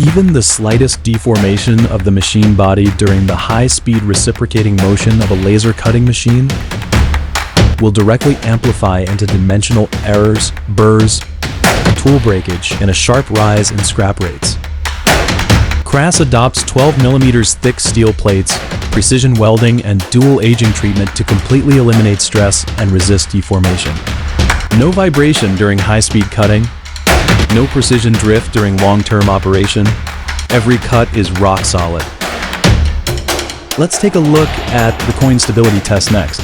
Even the slightest deformation of the machine body during the high-speed reciprocating motion of a laser cutting machine will directly amplify into dimensional errors, burrs, tool breakage, and a sharp rise in scrap rates. Krrass adopts 12mm thick steel plates, precision welding, and dual aging treatment to completely eliminate stress and resist deformation. No vibration during high-speed cutting, no precision drift during long-term operation. Every cut is rock solid. Let's take a look at the coin stability test next.